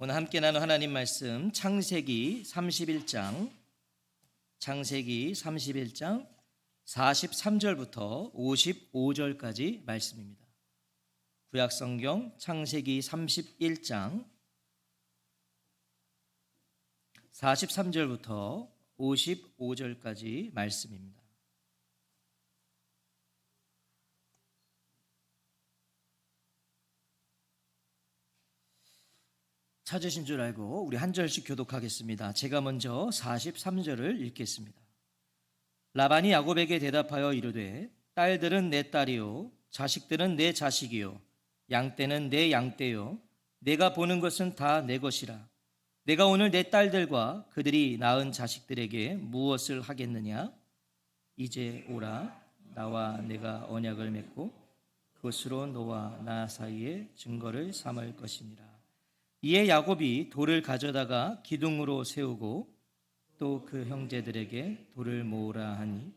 오늘 함께 나눌 하나님 말씀 창세기 31장 43절부터 55절까지 말씀입니다. 구약성경 창세기 31장 43절부터 55절까지 말씀입니다. 찾으신 줄 알고 우리 한 절씩 교독하겠습니다. 제가 먼저 43절을 읽겠습니다. 라반이 야곱에게 대답하여 이르되 딸들은 내 딸이요 자식들은 내 자식이요 양떼는 내 양떼요 내가 보는 것은 다 내 것이라. 내가 오늘 내 딸들과 그들이 낳은 자식들에게 무엇을 하겠느냐? 이제 오라, 나와 내가 언약을 맺고 그것으로 너와 나 사이에 증거를 삼을 것이니라. 이에 야곱이 돌을 가져다가 기둥으로 세우고 또 그 형제들에게 돌을 모으라 하니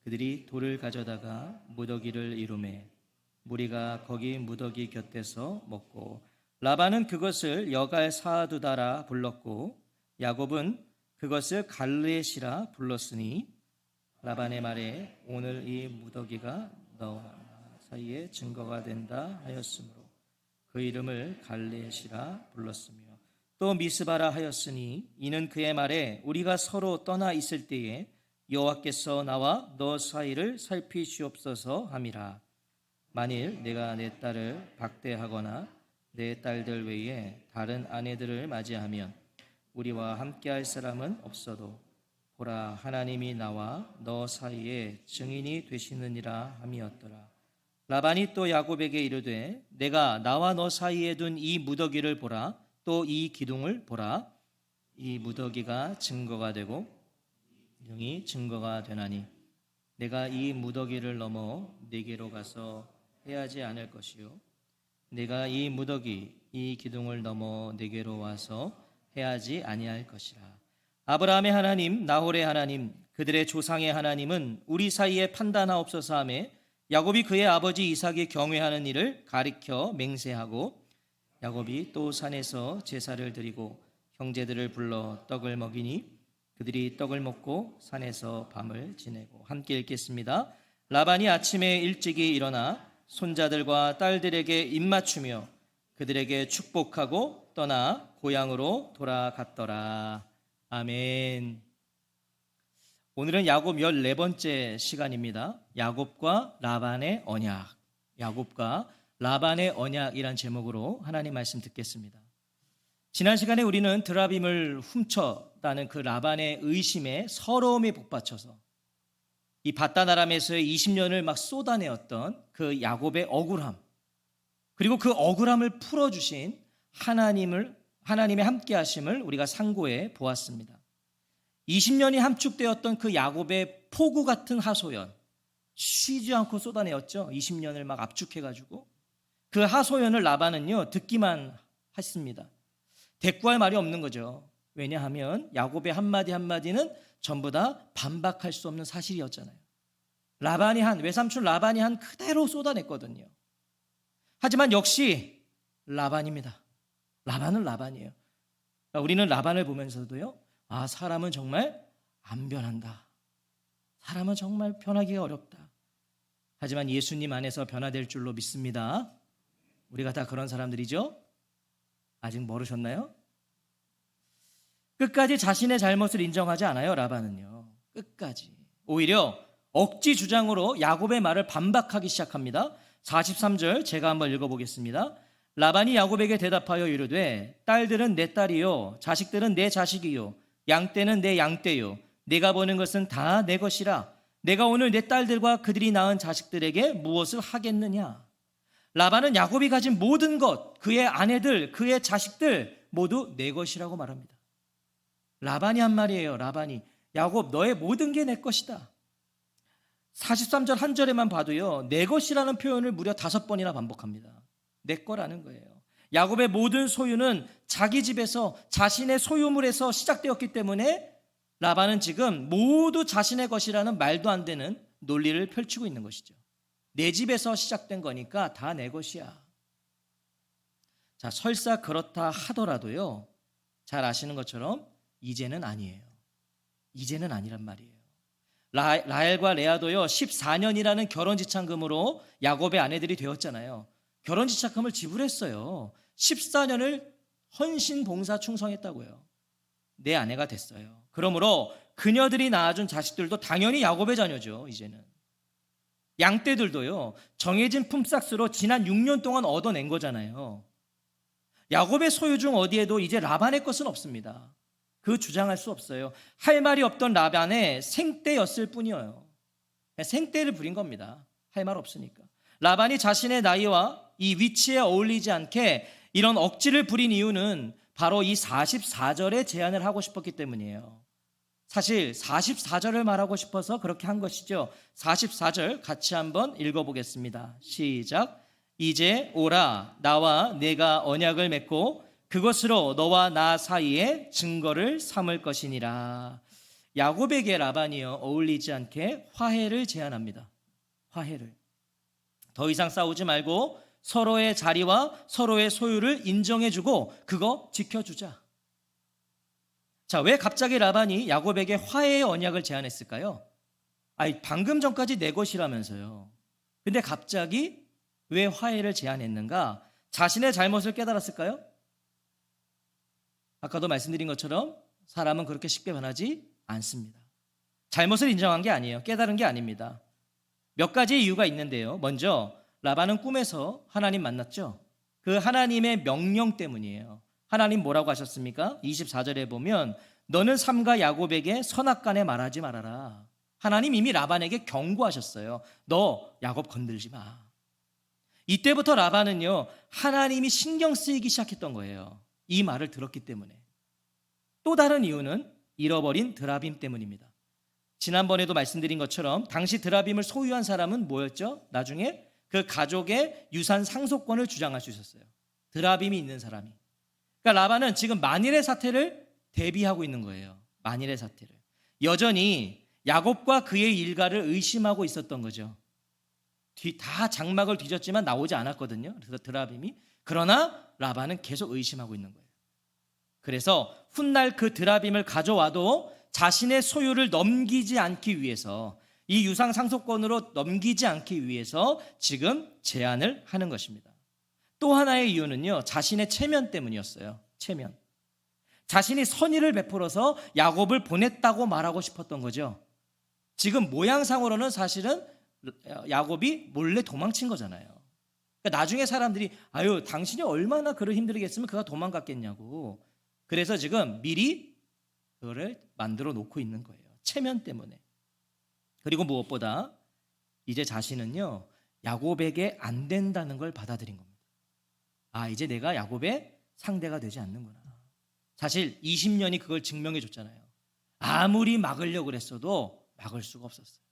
그들이 돌을 가져다가 무더기를 이루매 무리가 거기 무더기 곁에서 먹고 라반은 그것을 여갈 사두다라 불렀고 야곱은 그것을 갈레시라 불렀으니 라반의 말에 오늘 이 무더기가 너와 나 사이에 증거가 된다 하였으므로 그 이름을 갈레시라 불렀으며 또 미스바라 하였으니 이는 그의 말에 우리가 서로 떠나 있을 때에 여호와께서 나와 너 사이를 살피시옵소서 함이라. 만일 내가 내 딸을 박대하거나 내 딸들 외에 다른 아내들을 맞이하면 우리와 함께할 사람은 없어도 보라 하나님이 나와 너 사이에 증인이 되시느니라 함이었더라. 라반이 또 야곱에게 이르되 내가 나와 너 사이에 둔 이 무더기를 보라. 또 이 기둥을 보라. 이 무더기가 증거가 되고 기둥이 증거가 되나니 내가 이 무더기를 넘어 네게로 가서 해하지 않을 것이요 내가 이 무더기 이 기둥을 넘어 네게로 와서 해하지 아니할 것이라. 아브라함의 하나님 나홀의 하나님 그들의 조상의 하나님은 우리 사이에 판단하옵소서 하며 야곱이 그의 아버지 이삭이 경외하는 일을 가리켜 맹세하고 야곱이 또 산에서 제사를 드리고 형제들을 불러 떡을 먹이니 그들이 떡을 먹고 산에서 밤을 지내고. 함께 읽겠습니다. 라반이 아침에 일찍이 일어나 손자들과 딸들에게 입맞추며 그들에게 축복하고 떠나 고향으로 돌아갔더라. 아멘. 오늘은 야곱 14번째 시간입니다. 야곱과 라반의 언약. 야곱과 라반의 언약이란 제목으로 하나님 말씀 듣겠습니다. 지난 시간에 우리는 드라빔을 훔쳤다는 그 라반의 의심에 서러움이 복받쳐서 이 밧단아람에서의 20년을 막 쏟아내었던 그 야곱의 억울함, 그리고 그 억울함을 풀어주신 하나님의 함께하심을 우리가 상고해 보았습니다. 20년이 함축되었던 그 야곱의 폭우 같은 하소연, 쉬지 않고 쏟아내었죠. 20년을 막 압축해가지고 그 하소연을 라반은요 듣기만 했습니다. 대꾸할 말이 없는 거죠. 왜냐하면 야곱의 한마디 한마디는 전부 다 반박할 수 없는 사실이었잖아요. 외삼촌 라반이 한 그대로 쏟아냈거든요. 하지만 역시 라반입니다. 라반은 라반이에요. 우리는 라반을 보면서도요, 사람은 정말 안 변한다. 사람은 정말 변하기가 어렵다. 하지만 예수님 안에서 변화될 줄로 믿습니다. 우리가 다 그런 사람들이죠? 아직 모르셨나요? 끝까지 자신의 잘못을 인정하지 않아요, 라반은요. 끝까지. 오히려 억지 주장으로 야곱의 말을 반박하기 시작합니다. 43절 제가 한번 읽어보겠습니다. 라반이 야곱에게 대답하여 이르되 딸들은 내 딸이요 자식들은 내 자식이요 양떼는 내 양떼요 내가 보는 것은 다 내 것이라. 내가 오늘 내 딸들과 그들이 낳은 자식들에게 무엇을 하겠느냐? 라반은 야곱이 가진 모든 것, 그의 아내들, 그의 자식들 모두 내 것이라고 말합니다. 라반이 한 말이에요. 라반이 야곱 너의 모든 게 내 것이다. 43절 한 절에만 봐도요, 내 것이라는 표현을 무려 5번이나 반복합니다. 내 거라는 거예요. 야곱의 모든 소유는 자기 집에서 자신의 소유물에서 시작되었기 때문에 라반은 지금 모두 자신의 것이라는 말도 안 되는 논리를 펼치고 있는 것이죠. 내 집에서 시작된 거니까 다 내 것이야. 자, 설사 그렇다 하더라도요, 잘 아시는 것처럼 이제는 아니에요. 이제는 아니란 말이에요. 라헬과 레아도요 14년이라는 결혼지참금으로 야곱의 아내들이 되었잖아요. 결혼지참금을 지불했어요. 14년을 헌신 봉사 충성했다고요. 내 아내가 됐어요. 그러므로 그녀들이 낳아준 자식들도 당연히 야곱의 자녀죠. 이제는 양떼들도요 정해진 품삯으로 지난 6년 동안 얻어낸 거잖아요. 야곱의 소유 중 어디에도 이제 라반의 것은 없습니다. 그 주장할 수 없어요. 할 말이 없던 라반의 생떼였을 뿐이에요. 생떼를 부린 겁니다. 할 말 없으니까. 라반이 자신의 나이와 이 위치에 어울리지 않게 이런 억지를 부린 이유는 바로 이 44절에 제안을 하고 싶었기 때문이에요. 사실 44절을 말하고 싶어서 그렇게 한 것이죠. 44절 같이 한번 읽어보겠습니다. 시작. 이제 오라, 나와 내가 언약을 맺고 그것으로 너와 나 사이에 증거를 삼을 것이니라. 야곱에게 라반이요 어울리지 않게 화해를 제안합니다. 화해를. 더 이상 싸우지 말고 서로의 자리와 서로의 소유를 인정해주고 그거 지켜주자. 자, 왜 갑자기 라반이 야곱에게 화해의 언약을 제안했을까요? 방금 전까지 내 것이라면서요. 근데 갑자기 왜 화해를 제안했는가? 자신의 잘못을 깨달았을까요? 아까도 말씀드린 것처럼 사람은 그렇게 쉽게 변하지 않습니다. 잘못을 인정한 게 아니에요. 깨달은 게 아닙니다. 몇 가지 이유가 있는데요. 먼저 라반은 꿈에서 하나님 만났죠. 그 하나님의 명령 때문이에요. 하나님 뭐라고 하셨습니까? 24절에 보면 너는 삼가 야곱에게 선악간에 말하지 말아라. 하나님 이미 라반에게 경고하셨어요. 너 야곱 건들지 마. 이때부터 라반은요 하나님이 신경 쓰이기 시작했던 거예요. 이 말을 들었기 때문에. 또 다른 이유는 잃어버린 드라빔 때문입니다. 지난번에도 말씀드린 것처럼 당시 드라빔을 소유한 사람은 뭐였죠? 나중에 그 가족의 유산 상속권을 주장할 수 있었어요. 드라빔이 있는 사람이. 그러니까 라반은 지금 만일의 사태를 대비하고 있는 거예요. 만일의 사태를. 여전히 야곱과 그의 일가를 의심하고 있었던 거죠. 다 장막을 뒤졌지만 나오지 않았거든요. 그래서 드라빔이. 그러나 라반은 계속 의심하고 있는 거예요. 그래서 훗날 그 드라빔을 가져와도 자신의 소유를 넘기지 않기 위해서, 이 유상 상속권으로 넘기지 않기 위해서 지금 제안을 하는 것입니다. 또 하나의 이유는요, 자신의 체면 때문이었어요. 체면. 자신이 선의를 베풀어서 야곱을 보냈다고 말하고 싶었던 거죠. 지금 모양상으로는 사실은 야곱이 몰래 도망친 거잖아요. 그러니까 나중에 사람들이 아유 당신이 얼마나 그를 힘들게 했으면 그가 도망갔겠냐고. 그래서 지금 미리 그거를 만들어 놓고 있는 거예요. 체면 때문에. 그리고 무엇보다 이제 자신은요 야곱에게 안 된다는 걸 받아들인 겁니다. 이제 내가 야곱의 상대가 되지 않는구나. 사실 20년이 그걸 증명해 줬잖아요. 아무리 막으려고 그랬어도 막을 수가 없었어요.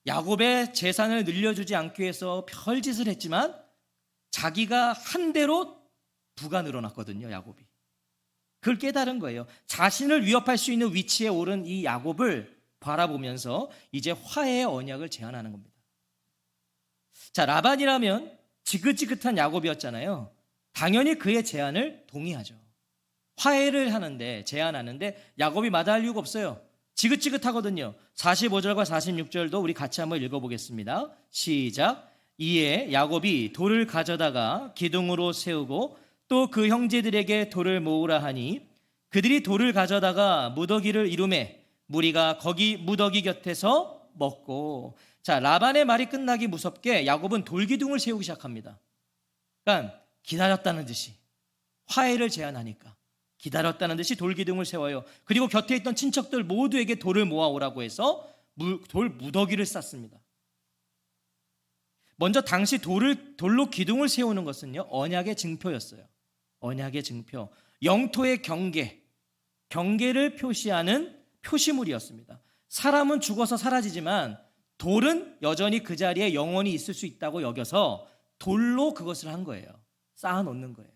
야곱의 재산을 늘려주지 않기 위해서 별짓을 했지만 자기가 한 대로 부가 늘어났거든요. 야곱이. 그걸 깨달은 거예요. 자신을 위협할 수 있는 위치에 오른 이 야곱을 바라보면서 이제 화해의 언약을 제안하는 겁니다. 자, 라반이라면 지긋지긋한 야곱이었잖아요. 당연히 그의 제안을 동의하죠. 화해를 하는데, 제안하는데 야곱이 마다할 이유가 없어요. 지긋지긋하거든요. 45절과 46절도 우리 같이 한번 읽어보겠습니다. 시작. 이에 야곱이 돌을 가져다가 기둥으로 세우고 또 그 형제들에게 돌을 모으라 하니 그들이 돌을 가져다가 무더기를 이루매 무리가 거기 무더기 곁에서 먹고. 자, 라반의 말이 끝나기 무섭게 야곱은 돌기둥을 세우기 시작합니다. 그러니까 기다렸다는 듯이 화해를 제안하니까 기다렸다는 듯이 돌기둥을 세워요. 그리고 곁에 있던 친척들 모두에게 돌을 모아오라고 해서 돌 무더기를 쌓습니다. 먼저 당시 돌로 기둥을 세우는 것은요 언약의 증표였어요. 언약의 증표, 영토의 경계를 표시하는 표시물이었습니다. 사람은 죽어서 사라지지만 돌은 여전히 그 자리에 영원히 있을 수 있다고 여겨서 돌로 그것을 한 거예요. 쌓아놓는 거예요.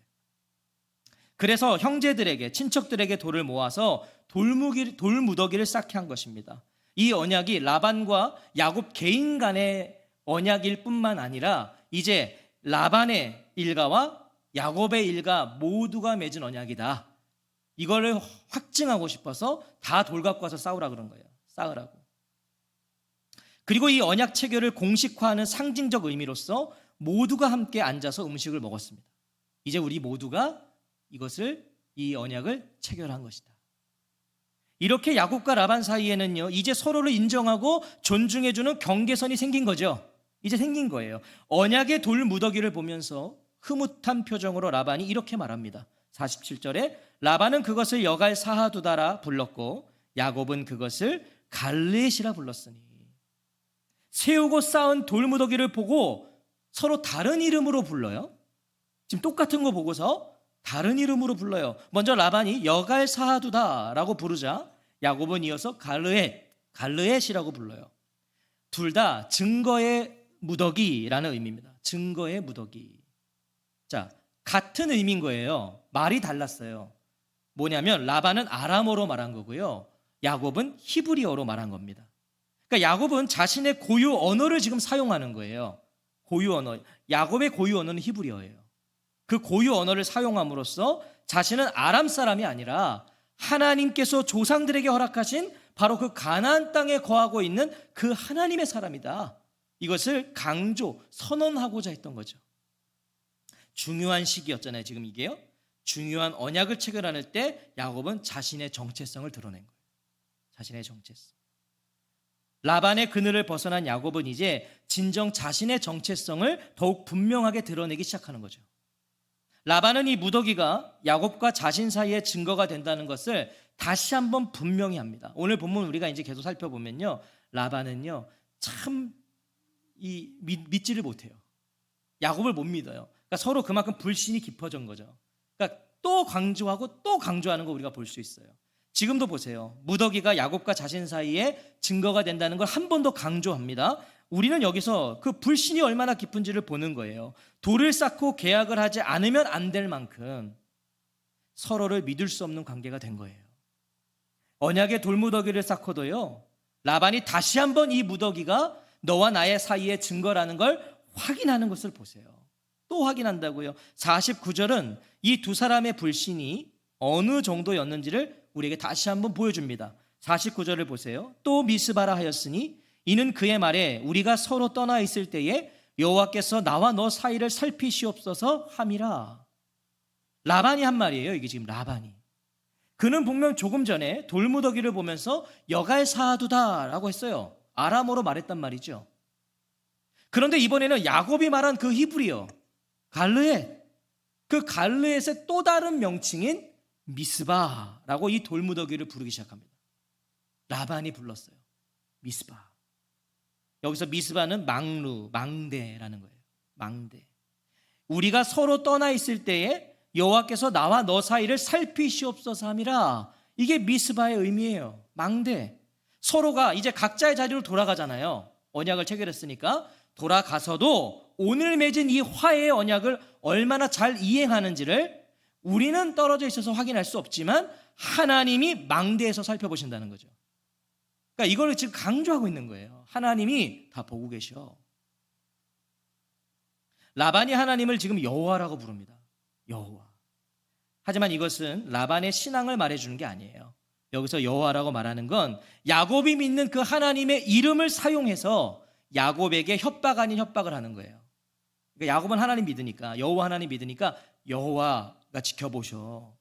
그래서 형제들에게, 친척들에게 돌을 모아서 돌무더기를 쌓게 한 것입니다. 이 언약이 라반과 야곱 개인 간의 언약일 뿐만 아니라 이제 라반의 일가와 야곱의 일가 모두가 맺은 언약이다. 이거를 확증하고 싶어서 다 돌 갖고 와서 싸우라 그런 거예요. 싸우라고. 그리고 이 언약 체결을 공식화하는 상징적 의미로서 모두가 함께 앉아서 음식을 먹었습니다. 이제 우리 모두가 이 언약을 체결한 것이다. 이렇게 야곱과 라반 사이에는요, 이제 서로를 인정하고 존중해주는 경계선이 생긴 거죠. 이제 생긴 거예요. 언약의 돌 무더기를 보면서 흐뭇한 표정으로 라반이 이렇게 말합니다. 47절에 라반은 그것을 여갈 사하두다라 불렀고 야곱은 그것을 갈렛이라 불렀으니, 세우고 쌓은 돌 무더기를 보고 서로 다른 이름으로 불러요. 지금 똑같은 거 보고서 다른 이름으로 불러요. 먼저 라반이 여갈 사하두다라고 부르자 야곱은 이어서 갈르엣이라고 불러요. 둘 다 증거의 무더기라는 의미입니다. 증거의 무더기. 자, 같은 의미인 거예요. 말이 달랐어요. 뭐냐면 라반은 아람어로 말한 거고요, 야곱은 히브리어로 말한 겁니다. 그러니까 야곱은 자신의 고유 언어를 지금 사용하는 거예요. 고유 언어. 야곱의 고유 언어는 히브리어예요. 그 고유 언어를 사용함으로써 자신은 아람 사람이 아니라 하나님께서 조상들에게 허락하신 바로 그 가나안 땅에 거하고 있는 그 하나님의 사람이다. 이것을 선언하고자 했던 거죠. 중요한 시기였잖아요. 지금 이게요. 중요한 언약을 체결할 때 야곱은 자신의 정체성을 드러낸 거예요. 자신의 정체성. 라반의 그늘을 벗어난 야곱은 이제 진정 자신의 정체성을 더욱 분명하게 드러내기 시작하는 거죠. 라반은 이 무더기가 야곱과 자신 사이의 증거가 된다는 것을 다시 한번 분명히 합니다. 오늘 본문 우리가 이제 계속 살펴보면요, 라반은요 참 믿지를 못해요. 야곱을 못 믿어요. 그러니까 서로 그만큼 불신이 깊어진 거죠. 그러니까 또 강조하고 또 강조하는 거 우리가 볼 수 있어요. 지금도 보세요. 무더기가 야곱과 자신 사이에 증거가 된다는 걸 한 번 더 강조합니다. 우리는 여기서 그 불신이 얼마나 깊은지를 보는 거예요. 돌을 쌓고 계약을 하지 않으면 안 될 만큼 서로를 믿을 수 없는 관계가 된 거예요. 언약의 돌무더기를 쌓고도요, 라반이 다시 한번 이 무더기가 너와 나의 사이의 증거라는 걸 확인하는 것을 보세요. 또 확인한다고요. 49절은 이 두 사람의 불신이 어느 정도였는지를 우리에게 다시 한번 보여줍니다. 49절을 보세요. 또 미스바라 하였으니 이는 그의 말에 우리가 서로 떠나 있을 때에 여호와께서 나와 너 사이를 살피시옵소서 함이라. 라반이 한 말이에요. 이게 지금 라반이. 그는 분명 조금 전에 돌무더기를 보면서 여갈 사하두다라고 했어요. 아람어로 말했단 말이죠. 그런데 이번에는 야곱이 말한 그 히브리어 갈르엣, 그 갈르엣의 또 다른 명칭인 미스바라고 이 돌무더기를 부르기 시작합니다. 라반이 불렀어요. 미스바. 여기서 미스바는 망대라는 거예요. 망대. 우리가 서로 떠나 있을 때에 여호와께서 나와 너 사이를 살피시옵소서 함이라. 이게 미스바의 의미예요. 망대. 서로가 이제 각자의 자리로 돌아가잖아요. 언약을 체결했으니까 돌아가서도 오늘 맺은 이 화해의 언약을 얼마나 잘 이행하는지를 우리는 떨어져 있어서 확인할 수 없지만 하나님이 망대에서 살펴보신다는 거죠. 그러니까 이걸 지금 강조하고 있는 거예요. 하나님이 다 보고 계셔. 라반이 하나님을 지금 여호와라고 부릅니다. 여호와. 하지만 이것은 라반의 신앙을 말해주는 게 아니에요. 여기서 여호와라고 말하는 건 야곱이 믿는 그 하나님의 이름을 사용해서 야곱에게 협박 아닌 협박을 하는 거예요. 그러니까 야곱은 하나님 믿으니까, 여호와 하나님 믿으니까 여호와가 지켜보셔.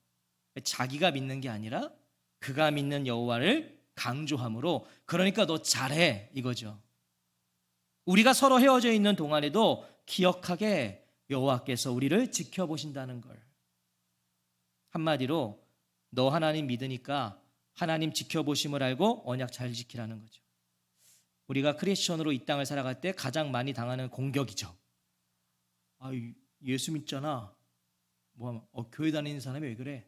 자기가 믿는 게 아니라 그가 믿는 여호와를 강조함으로, 그러니까 너 잘해 이거죠. 우리가 서로 헤어져 있는 동안에도 기억하게 여호와께서 우리를 지켜보신다는 걸. 한마디로 너 하나님 믿으니까 하나님 지켜보심을 알고 언약 잘 지키라는 거죠. 우리가 크리스천으로 이 땅을 살아갈 때 가장 많이 당하는 공격이죠. 아, 예수 믿잖아. 교회 다니는 사람이 왜 그래?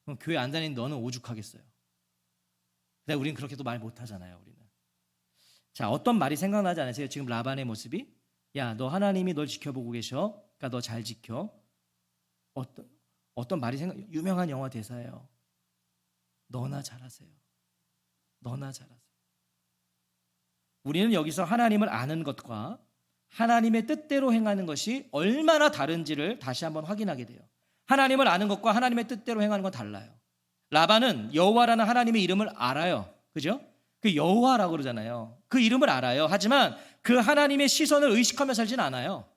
그럼 교회 안 다니는 너는 오죽하겠어요. 근데 우리는 그렇게도 말 못하잖아요. 우리는. 자, 어떤 말이 생각나지 않으세요? 지금 라반의 모습이? 야, 너 하나님이 널 지켜보고 계셔. 그러니까 너 잘 지켜. 어떤 말이 유명한 영화 대사예요. 너나 잘하세요. 너나 잘하세요. 우리는 여기서 하나님을 아는 것과 하나님의 뜻대로 행하는 것이 얼마나 다른지를 다시 한번 확인하게 돼요. 하나님을 아는 것과 하나님의 뜻대로 행하는 건 달라요. 라반은 여호와라는 하나님의 이름을 알아요. 그죠? 그 여호와라고 그러잖아요. 그 이름을 알아요. 하지만 그 하나님의 시선을 의식하며 살진 않아요.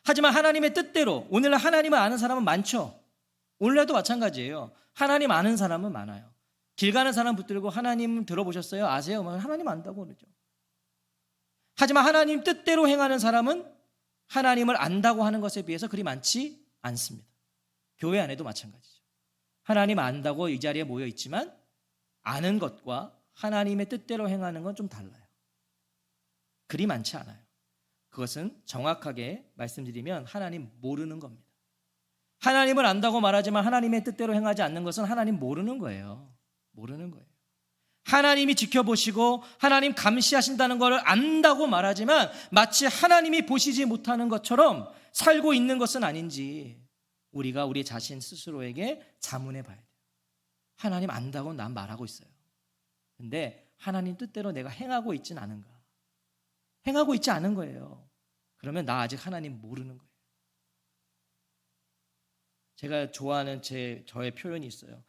하지만 하나님의 뜻대로, 오늘날 하나님을 아는 사람은 많죠. 오늘날도 마찬가지예요. 하나님 아는 사람은 많아요. 길 가는 사람 붙들고 하나님 들어보셨어요? 아세요? 하나님 안다고 그러죠. 하지만 하나님 뜻대로 행하는 사람은 하나님을 안다고 하는 것에 비해서 그리 많지 않습니다. 교회 안에도 마찬가지죠. 하나님 안다고 이 자리에 모여 있지만 아는 것과 하나님의 뜻대로 행하는 건 좀 달라요. 그리 많지 않아요. 그것은 정확하게 말씀드리면 하나님 모르는 겁니다. 하나님을 안다고 말하지만 하나님의 뜻대로 행하지 않는 것은 하나님 모르는 거예요. 모르는 거예요. 하나님이 지켜보시고 하나님 감시하신다는 것을 안다고 말하지만 마치 하나님이 보시지 못하는 것처럼 살고 있는 것은 아닌지 우리가 우리 자신 스스로에게 자문해 봐야 돼요. 하나님 안다고 난 말하고 있어요. 근데 하나님 뜻대로 내가 행하고 있진 않은가? 행하고 있지 않은 거예요. 그러면 나 아직 하나님 모르는 거예요. 제가 좋아하는 저의 표현이 있어요.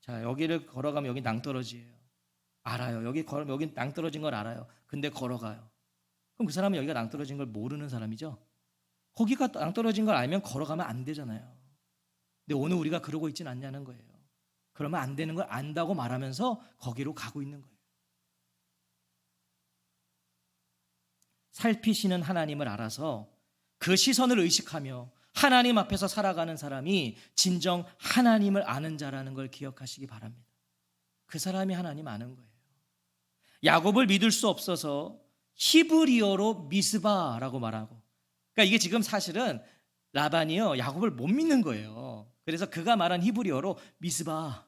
자, 여기를 걸어가면 여기 낭떠러지예요. 알아요. 여기 낭떠러진 걸 알아요. 근데 걸어가요. 그럼 그 사람은 여기가 낭떠러진 걸 모르는 사람이죠. 거기가 낭떠러진 걸 알면 걸어가면 안 되잖아요. 근데 오늘 우리가 그러고 있진 않냐는 거예요. 그러면 안 되는 걸 안다고 말하면서 거기로 가고 있는 거예요. 살피시는 하나님을 알아서 그 시선을 의식하며 하나님 앞에서 살아가는 사람이 진정 하나님을 아는 자라는 걸 기억하시기 바랍니다. 그 사람이 하나님 아는 거예요. 야곱을 믿을 수 없어서 히브리어로 미스바라고 말하고, 그러니까 이게 지금 사실은 라반이요 야곱을 못 믿는 거예요. 그래서 그가 말한 히브리어로 미스바,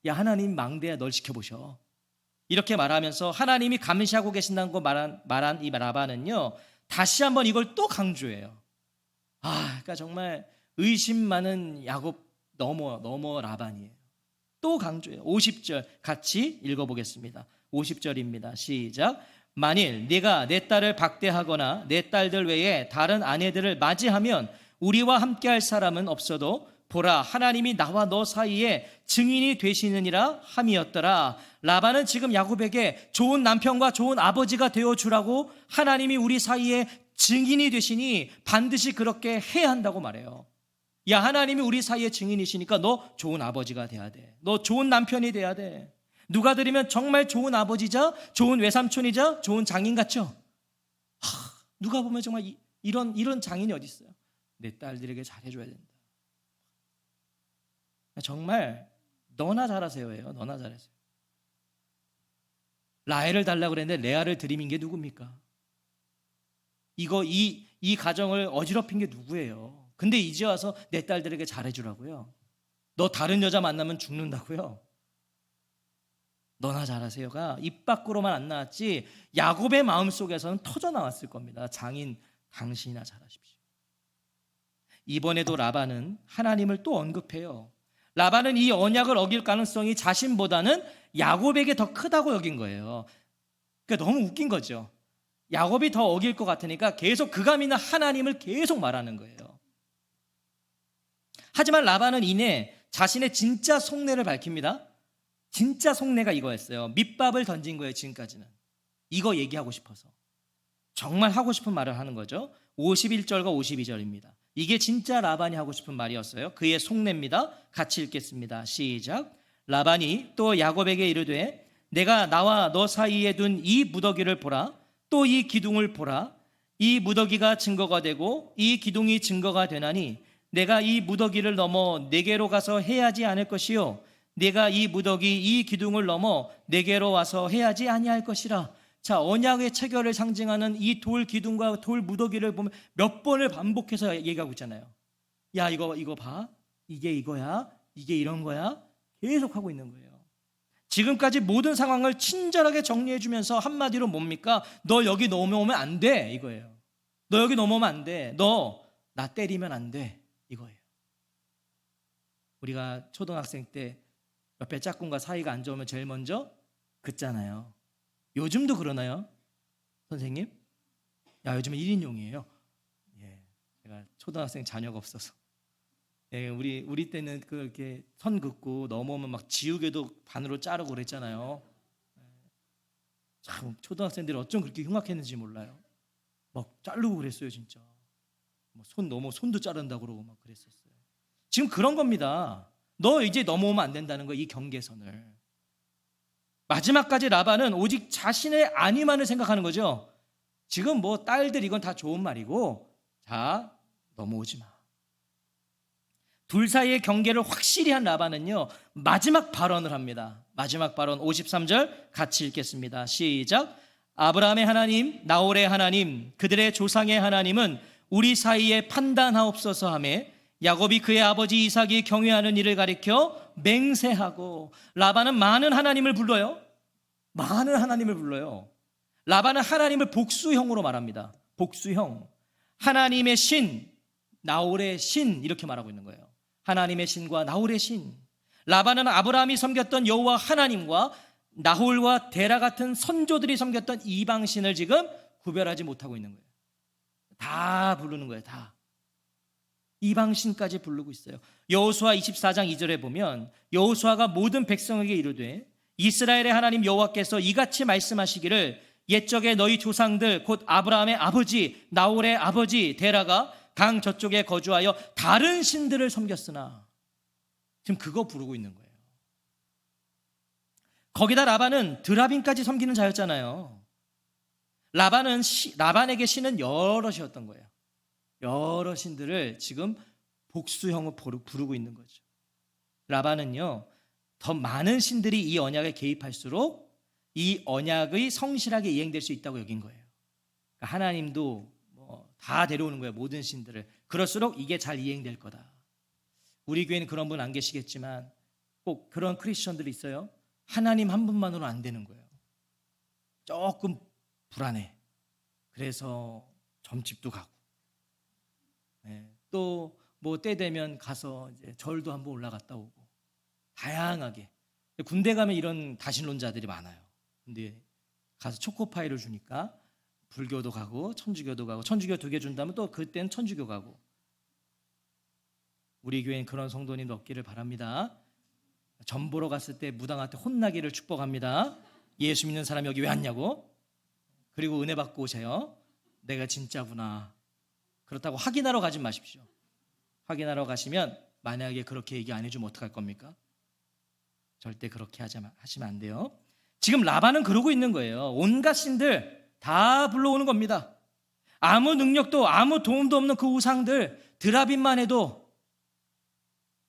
야 하나님 망대야 널 지켜보셔, 이렇게 말하면서 하나님이 감시하고 계신다는 거 말한 이 라반은요 다시 한번 이걸 또 강조해요. 그러니까 정말 의심 많은 야곱 넘어 라반이에요. 또 강조해요. 50절 같이 읽어보겠습니다. 50절입니다. 시작. 만일 네가 내 딸을 박대하거나 내 딸들 외에 다른 아내들을 맞이하면 우리와 함께할 사람은 없어도 보라 하나님이 나와 너 사이에 증인이 되시느니라 함이었더라. 라반은 지금 야곱에게 좋은 남편과 좋은 아버지가 되어주라고 하나님이 우리 사이에 증인이 되시니 반드시 그렇게 해야 한다고 말해요. 야 하나님이 우리 사이에 증인이시니까 너 좋은 아버지가 돼야 돼. 너 좋은 남편이 돼야 돼. 누가 들으면 정말 좋은 아버지자 좋은 외삼촌이자 좋은 장인 같죠? 누가 보면 정말 이런 장인이 어디 있어요? 내 딸들에게 잘해줘야 된다. 정말 너나 잘하세요예요. 너나 잘하세요. 라헬을 달라고 그랬는데 레아를 들이민 게 누굽니까? 이 가정을 어지럽힌 게 누구예요? 근데 이제 와서 내 딸들에게 잘해주라고요? 너 다른 여자 만나면 죽는다고요? 너나 잘하세요가 입 밖으로만 안 나왔지 야곱의 마음속에서는 터져 나왔을 겁니다. 장인 당신이나 잘하십시오. 이번에도 라반은 하나님을 또 언급해요. 라반은 이 언약을 어길 가능성이 자신보다는 야곱에게 더 크다고 여긴 거예요. 그러니까 너무 웃긴 거죠. 야곱이 더 어길 것 같으니까 계속 그가 믿는 하나님을 계속 말하는 거예요. 하지만 라반은 이내 자신의 진짜 속내를 밝힙니다. 진짜 속내가 이거였어요. 밑밥을 던진 거예요. 지금까지는 이거 얘기하고 싶어서 정말 하고 싶은 말을 하는 거죠. 51절과 52절입니다. 이게 진짜 라반이 하고 싶은 말이었어요. 그의 속내입니다. 같이 읽겠습니다. 시작. 라반이 또 야곱에게 이르되 내가 나와 너 사이에 둔 이 무더기를 보라. 또 이 기둥을 보라. 이 무더기가 증거가 되고 이 기둥이 증거가 되나니 내가 이 무더기를 넘어 내게로 가서 해야지 않을 것이요 내가 이 무더기 이 기둥을 넘어 내게로 와서 해야지 아니할 것이라. 자, 언약의 체결을 상징하는 이 돌 기둥과 돌 무더기를 보면 몇 번을 반복해서 얘기하고 있잖아요. 야 이거 봐. 이게 이거야. 이게 이런 거야. 계속 하고 있는 거예요. 지금까지 모든 상황을 친절하게 정리해 주면서 한마디로 뭡니까? 너 여기 넘어오면 안 돼 이거예요. 너 여기 넘어오면 안 돼. 너 나 때리면 안 돼 이거예요. 우리가 초등학생 때 옆에 짝꿍과 사이가 안 좋으면 제일 먼저 긋잖아요. 요즘도 그러나요? 선생님? 야, 요즘에 1인용이에요. 예, 제가 초등학생 자녀가 없어서. 예, 우리 때는 그렇게 선 긋고 넘어오면 막 지우개도 반으로 자르고 그랬잖아요. 참 초등학생들이 어쩜 그렇게 흉악했는지 몰라요. 막 자르고 그랬어요, 진짜. 손도 자른다고 그러고 막 그랬었어요. 지금 그런 겁니다. 너 이제 넘어오면 안 된다는 거, 이 경계선을. 마지막까지 라반은 오직 자신의 안위만을 생각하는 거죠. 지금 뭐 딸들 이건 다 좋은 말이고, 자, 넘어오지 마. 둘 사이의 경계를 확실히 한 라반은요, 마지막 발언을 합니다. 마지막 발언 53절 같이 읽겠습니다. 시작. 아브라함의 하나님, 나홀의 하나님, 그들의 조상의 하나님은 우리 사이에 판단하옵소서 하며 야곱이 그의 아버지 이삭이 경외하는 일을 가리켜 맹세하고. 라반은 많은 하나님을 불러요. 많은 하나님을 불러요. 라반은 하나님을 복수형으로 말합니다. 복수형. 하나님의 신, 나홀의 신, 이렇게 말하고 있는 거예요. 하나님의 신과 나홀의 신. 라반은 아브라함이 섬겼던 여호와 하나님과 나홀과 데라 같은 선조들이 섬겼던 이방신을 지금 구별하지 못하고 있는 거예요. 다 부르는 거예요. 다. 이방신까지 부르고 있어요. 여호수아 24장 2절에 보면 여호수아가 모든 백성에게 이르되 이스라엘의 하나님 여호와께서 이같이 말씀하시기를 옛적에 너희 조상들 곧 아브라함의 아버지 나홀의 아버지 데라가 강 저쪽에 거주하여 다른 신들을 섬겼으나. 지금 그거 부르고 있는 거예요. 거기다 라반은 드라빈까지 섬기는 자였잖아요. 라반에게 신은 여럿이었던 거예요. 여러 신들을 지금 복수형으로 부르고 있는 거죠. 라반은요, 더 많은 신들이 이 언약에 개입할수록 이 언약의 성실하게 이행될 수 있다고 여긴 거예요. 그러니까 하나님도 다 데려오는 거예요. 모든 신들을. 그럴수록 이게 잘 이행될 거다. 우리 교회는 그런 분 안 계시겠지만 꼭 그런 크리스천들이 있어요. 하나님 한 분만으로 안 되는 거예요. 조금 불안해. 그래서 점집도 가고, 또 뭐 때 되면 가서 이제 절도 한번 올라갔다 오고, 다양하게. 군대 가면 이런 다신론자들이 많아요. 근데 가서 초코파이를 주니까 불교도 가고 천주교도 가고, 천주교 2개 준다면 또 그때는 천주교 가고. 우리 교회는 그런 성도님도 없기를 바랍니다. 전 보러 갔을 때 무당한테 혼나기를 축복합니다. 예수 믿는 사람이 여기 왜 왔냐고. 그리고 은혜 받고 오세요. 내가 진짜구나. 그렇다고 확인하러 가지 마십시오. 확인하러 가시면 만약에 그렇게 얘기 안 해주면 어떡할 겁니까? 절대 그렇게 하시면 안 돼요. 지금 라반은 그러고 있는 거예요. 온갖 신들 다 불러오는 겁니다. 아무 능력도 아무 도움도 없는 그 우상들, 드라빈만 해도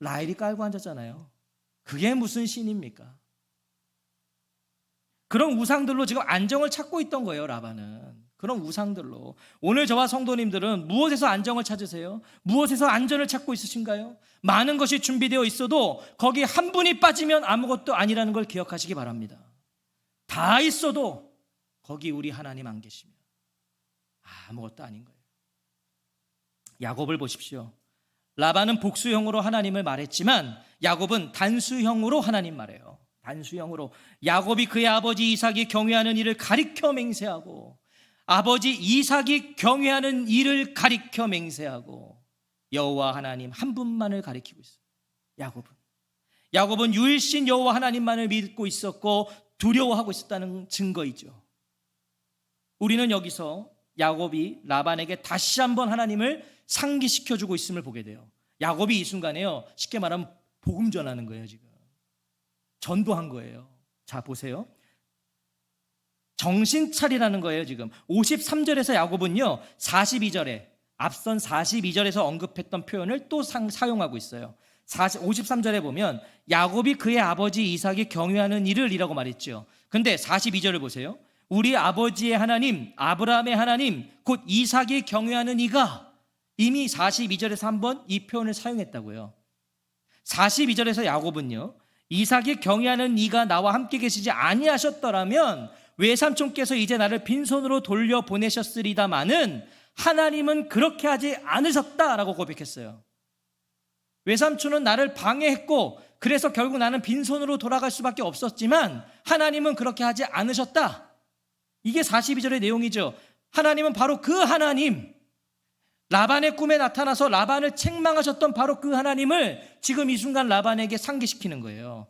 라헬이 깔고 앉았잖아요. 그게 무슨 신입니까? 그런 우상들로 지금 안정을 찾고 있던 거예요. 라반은 그런 우상들로. 오늘 저와 성도님들은 무엇에서 안정을 찾으세요? 무엇에서 안전을 찾고 있으신가요? 많은 것이 준비되어 있어도 거기 한 분이 빠지면 아무것도 아니라는 걸 기억하시기 바랍니다. 다 있어도 거기 우리 하나님 안 계시면 아무것도 아닌 거예요. 야곱을 보십시오. 라반은 복수형으로 하나님을 말했지만 야곱은 단수형으로 하나님 말해요. 단수형으로. 야곱이 그의 아버지 이삭이 경외하는 일을 가리켜 맹세하고, 아버지 이삭이 경외하는 일을 가리켜 맹세하고, 여호와 하나님 한 분만을 가리키고 있어요. 야곱은 유일신 여호와 하나님만을 믿고 있었고 두려워하고 있었다는 증거이죠. 우리는 여기서 야곱이 라반에게 다시 한번 하나님을 상기시켜주고 있음을 보게 돼요. 야곱이 이 순간에요, 쉽게 말하면 복음 전하는 거예요. 지금 전도한 거예요. 자 보세요. 정신 차리라는 거예요. 지금 53절에서 야곱은요 42절에 앞선 42절에서 언급했던 표현을 또 사용하고 있어요. 53절에 보면 야곱이 그의 아버지 이삭이 경외하는 일을 이라고 말했죠. 근데 42절을 보세요. 우리 아버지의 하나님 아브라함의 하나님 곧 이삭이 경외하는 이가, 이미 42절에서 한번 이 표현을 사용했다고요. 42절에서 야곱은요 이삭이 경외하는 이가 나와 함께 계시지 아니하셨더라면 외삼촌께서 이제 나를 빈손으로 돌려보내셨으리다마는 하나님은 그렇게 하지 않으셨다라고 고백했어요. 외삼촌은 나를 방해했고 그래서 결국 나는 빈손으로 돌아갈 수밖에 없었지만 하나님은 그렇게 하지 않으셨다. 이게 42절의 내용이죠. 하나님은 바로 그 하나님, 라반의 꿈에 나타나서 라반을 책망하셨던 바로 그 하나님을 지금 이 순간 라반에게 상기시키는 거예요.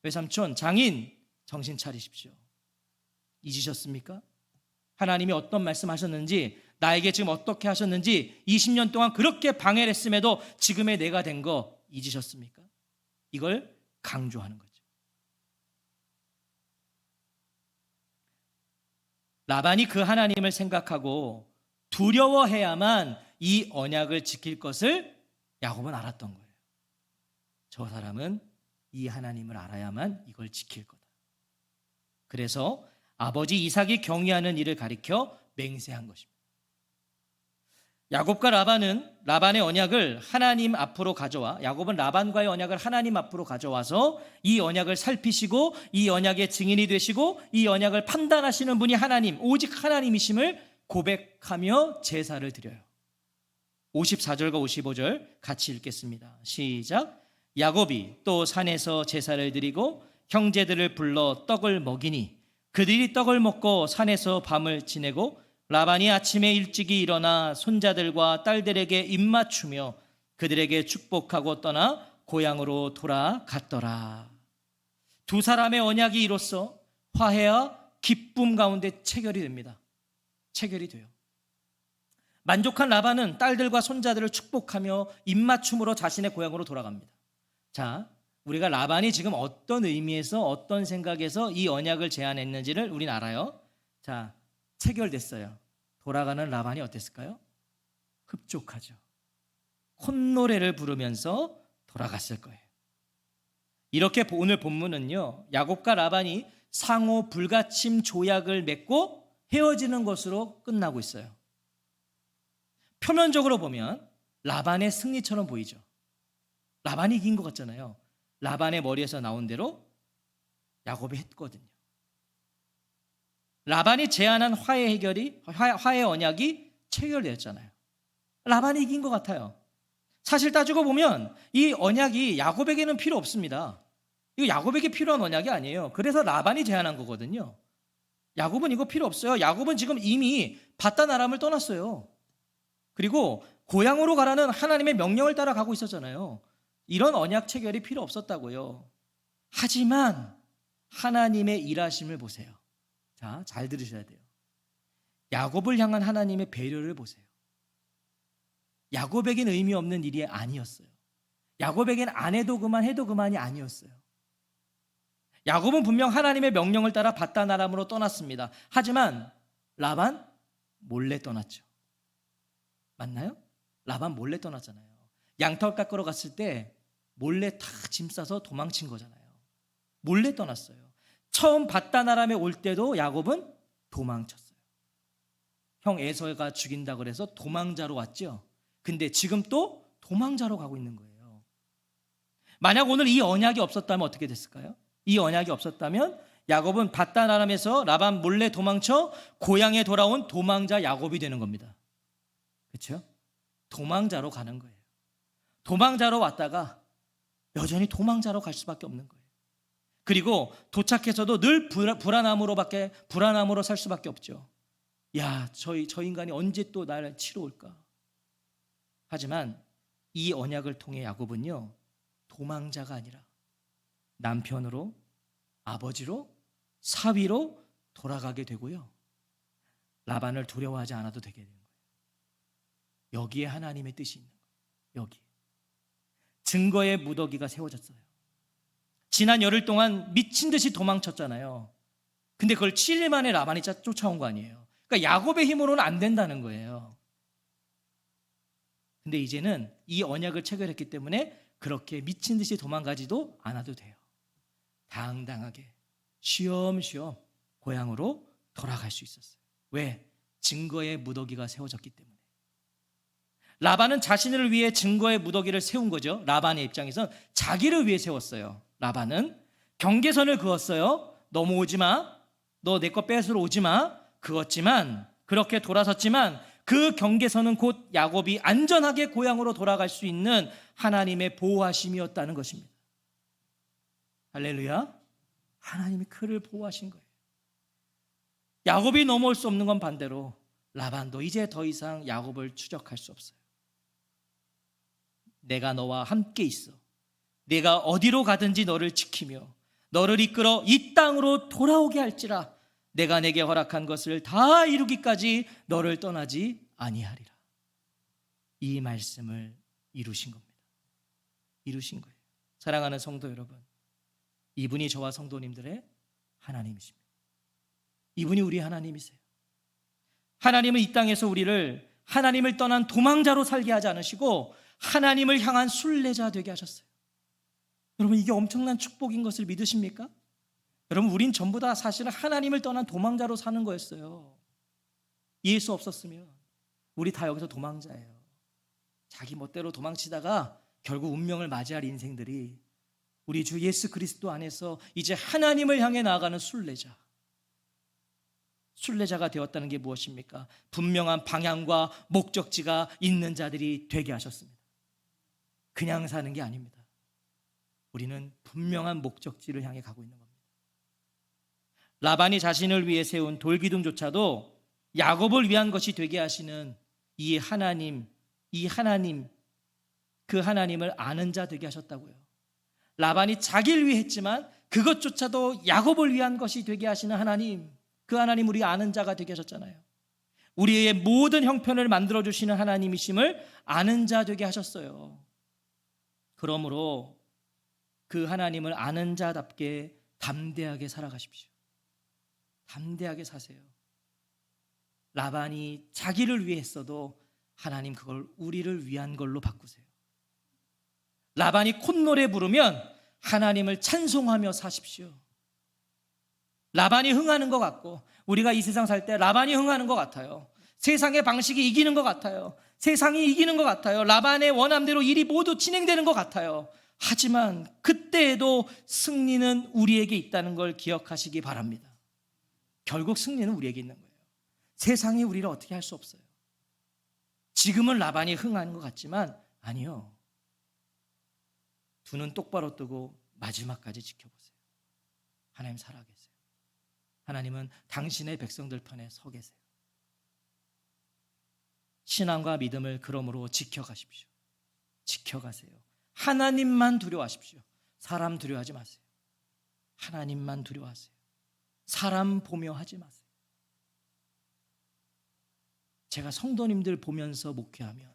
외삼촌, 장인, 정신 차리십시오. 잊으셨습니까? 하나님이 어떤 말씀하셨는지, 나에게 지금 어떻게 하셨는지 20년 동안 그렇게 방해를 했음에도 지금의 내가 된 거 잊으셨습니까? 이걸 강조하는 거죠. 라반이 그 하나님을 생각하고 두려워해야만 이 언약을 지킬 것을 야곱은 알았던 거예요. 저 사람은 이 하나님을 알아야만 이걸 지킬 거다. 그래서 아버지 이삭이 경외하는 일을 가리켜 맹세한 것입니다. 야곱과 라반의 언약을 하나님 앞으로 가져와, 야곱은 라반과의 언약을 하나님 앞으로 가져와서 이 언약을 살피시고 이 언약의 증인이 되시고 이 언약을 판단하시는 분이 하나님, 오직 하나님이심을 고백하며 제사를 드려요. 54절과 55절 같이 읽겠습니다. 시작. 야곱이 또 산에서 제사를 드리고 형제들을 불러 떡을 먹이니 그들이 떡을 먹고 산에서 밤을 지내고 라반이 아침에 일찍이 일어나 손자들과 딸들에게 입맞추며 그들에게 축복하고 떠나 고향으로 돌아갔더라. 두 사람의 언약이 이로써 화해와 기쁨 가운데 체결이 됩니다. 체결이 돼요. 만족한 라반은 딸들과 손자들을 축복하며 입맞춤으로 자신의 고향으로 돌아갑니다. 자, 우리가 라반이 지금 어떤 의미에서 어떤 생각에서 이 언약을 제안했는지를 우린 알아요. 자, 체결됐어요. 돌아가는 라반이 어땠을까요? 흡족하죠. 콧노래를 부르면서 돌아갔을 거예요. 이렇게 오늘 본문은요, 야곱과 라반이 상호 불가침 조약을 맺고 헤어지는 것으로 끝나고 있어요. 표면적으로 보면 라반의 승리처럼 보이죠. 라반이 이긴 것 같잖아요. 라반의 머리에서 나온 대로 야곱이 했거든요. 라반이 제안한 화해 언약이 체결되었잖아요. 라반이 이긴 것 같아요. 사실 따지고 보면 이 언약이 야곱에게는 필요 없습니다. 이거 야곱에게 필요한 언약이 아니에요. 그래서 라반이 제안한 거거든요. 야곱은 이거 필요 없어요. 야곱은 지금 이미 바단 아람을 떠났어요. 그리고 고향으로 가라는 하나님의 명령을 따라 가고 있었잖아요. 이런 언약 체결이 필요 없었다고요. 하지만 하나님의 일하심을 보세요. 자, 잘 들으셔야 돼요. 야곱을 향한 하나님의 배려를 보세요. 야곱에겐 의미 없는 일이 아니었어요. 야곱에겐 안 해도 그만 해도 그만이 아니었어요. 야곱은 분명 하나님의 명령을 따라 바단 아람으로 떠났습니다. 하지만 라반 몰래 떠났죠. 맞나요? 라반 몰래 떠났잖아요. 양털 깎으러 갔을 때 몰래 다 짐 싸서 도망친 거잖아요. 몰래 떠났어요. 처음 바단 아람에 올 때도 야곱은 도망쳤어요. 형 에서가 죽인다 그래서 도망자로 왔죠. 근데 지금 또 도망자로 가고 있는 거예요. 만약 오늘 이 언약이 없었다면 어떻게 됐을까요? 이 언약이 없었다면 야곱은 바단 아람에서 라반 몰래 도망쳐 고향에 돌아온 도망자 야곱이 되는 겁니다. 그렇죠? 도망자로 가는 거예요. 도망자로 왔다가 여전히 도망자로 갈 수밖에 없는 거예요. 그리고 도착해서도 늘 불안함으로 살 수밖에 없죠. 야, 저 인간이 언제 또 나를 치러 올까? 하지만 이 언약을 통해 야곱은요, 도망자가 아니라 남편으로, 아버지로, 사위로 돌아가게 되고요. 라반을 두려워하지 않아도 되게 되는 거예요. 여기에 하나님의 뜻이 있는 거예요. 여기. 증거의 무더기가 세워졌어요. 지난 열흘 동안 미친 듯이 도망쳤잖아요. 근데 그걸 7일 만에 라반이 쫓아온 거 아니에요. 그러니까 야곱의 힘으로는 안 된다는 거예요. 근데 이제는 이 언약을 체결했기 때문에 그렇게 미친 듯이 도망가지도 않아도 돼요. 당당하게 쉬엄쉬엄 고향으로 돌아갈 수 있었어요. 왜? 증거의 무더기가 세워졌기 때문에. 라반은 자신을 위해 증거의 무더기를 세운 거죠. 라반의 입장에선 자기를 위해 세웠어요. 라반은 경계선을 그었어요. 넘어오지 마. 너 내 거 뺏으러 오지 마. 그었지만, 그렇게 돌아섰지만 그 경계선은 곧 야곱이 안전하게 고향으로 돌아갈 수 있는 하나님의 보호하심이었다는 것입니다. 할렐루야. 하나님이 그를 보호하신 거예요. 야곱이 넘어올 수 없는 건 반대로 라반도 이제 더 이상 야곱을 추적할 수 없어요. 내가 너와 함께 있어. 내가 어디로 가든지 너를 지키며 너를 이끌어 이 땅으로 돌아오게 할지라. 내가 내게 허락한 것을 다 이루기까지 너를 떠나지 아니하리라. 이 말씀을 이루신 겁니다. 이루신 거예요. 사랑하는 성도 여러분, 이분이 저와 성도님들의 하나님이십니다. 이분이 우리 하나님이세요. 하나님은 이 땅에서 우리를 하나님을 떠난 도망자로 살게 하지 않으시고 하나님을 향한 순례자 되게 하셨어요. 여러분, 이게 엄청난 축복인 것을 믿으십니까? 여러분, 우린 전부 다 사실은 하나님을 떠난 도망자로 사는 거였어요. 예수 없었으면 우리 다 여기서 도망자예요. 자기 멋대로 도망치다가 결국 운명을 맞이할 인생들이 우리 주 예수 그리스도 안에서 이제 하나님을 향해 나아가는 순례자. 순례자가 되었다는 게 무엇입니까? 분명한 방향과 목적지가 있는 자들이 되게 하셨습니다. 그냥 사는 게 아닙니다. 우리는 분명한 목적지를 향해 가고 있는 겁니다. 라반이 자신을 위해 세운 돌기둥조차도 야곱을 위한 것이 되게 하시는 이 하나님, 그 하나님을 아는 자 되게 하셨다고요. 라반이 자기를 위해 했지만 그것조차도 야곱을 위한 것이 되게 하시는 하나님, 그 하나님 우리 아는 자가 되게 하셨잖아요. 우리의 모든 형편을 만들어주시는 하나님이심을 아는 자 되게 하셨어요. 그러므로 그 하나님을 아는 자답게 담대하게 살아가십시오. 담대하게 사세요. 라반이 자기를 위해 했어도 하나님 그걸 우리를 위한 걸로 바꾸세요. 라반이 콧노래 부르면 하나님을 찬송하며 사십시오. 라반이 흥하는 것 같고 우리가 이 세상 살 때 라반이 흥하는 것 같아요. 세상의 방식이 이기는 것 같아요. 세상이 이기는 것 같아요. 라반의 원함대로 일이 모두 진행되는 것 같아요. 하지만 그때에도 승리는 우리에게 있다는 걸 기억하시기 바랍니다. 결국 승리는 우리에게 있는 거예요. 세상이 우리를 어떻게 할 수 없어요. 지금은 라반이 흥하는 것 같지만 아니요. 두 눈 똑바로 뜨고 마지막까지 지켜보세요. 하나님 살아계세요. 하나님은 당신의 백성들 편에 서 계세요. 신앙과 믿음을 그러므로 지켜가십시오. 지켜가세요. 하나님만 두려워하십시오. 사람 두려워하지 마세요. 하나님만 두려워하세요. 사람 보며 하지 마세요. 제가 성도님들 보면서 목회하면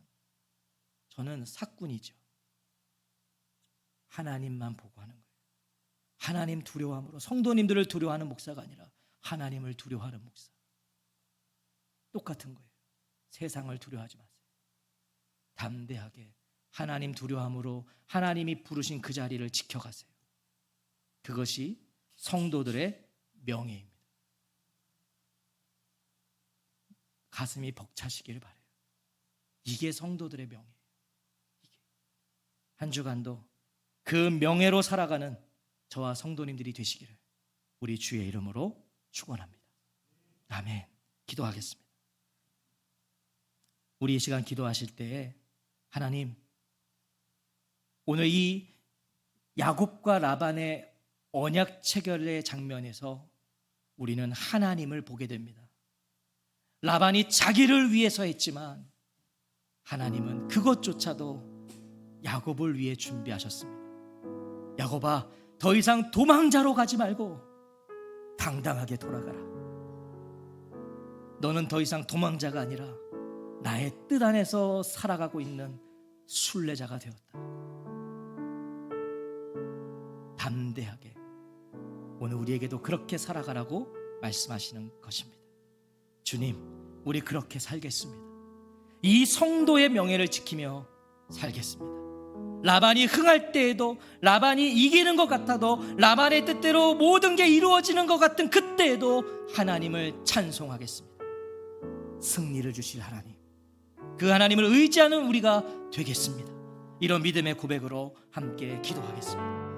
저는 사꾼이죠. 하나님만 보고 하는 거예요. 하나님 두려워함으로 성도님들을 두려워하는 목사가 아니라 하나님을 두려워하는 목사. 똑같은 거예요. 세상을 두려워하지 마세요. 담대하게 하나님 두려워함으로 하나님이 부르신 그 자리를 지켜가세요. 그것이 성도들의 명예입니다. 가슴이 벅차시기를 바라요. 이게 성도들의 명예예요. 한 주간도 그 명예로 살아가는 저와 성도님들이 되시기를 우리 주의 이름으로 축원합니다. 아멘. 기도하겠습니다. 우리 이 시간 기도하실 때에 하나님, 오늘 이 야곱과 라반의 언약 체결의 장면에서 우리는 하나님을 보게 됩니다. 라반이 자기를 위해서 했지만 하나님은 그것조차도 야곱을 위해 준비하셨습니다. 야곱아, 더 이상 도망자로 가지 말고 당당하게 돌아가라. 너는 더 이상 도망자가 아니라 나의 뜻 안에서 살아가고 있는 순례자가 되었다. 담대하게 오늘 우리에게도 그렇게 살아가라고 말씀하시는 것입니다. 주님, 우리 그렇게 살겠습니다. 이 성도의 명예를 지키며 살겠습니다. 라반이 흥할 때에도, 라반이 이기는 것 같아도, 라반의 뜻대로 모든 게 이루어지는 것 같은 그때에도 하나님을 찬송하겠습니다. 승리를 주실 하나님, 그 하나님을 의지하는 우리가 되겠습니다. 이런 믿음의 고백으로 함께 기도하겠습니다.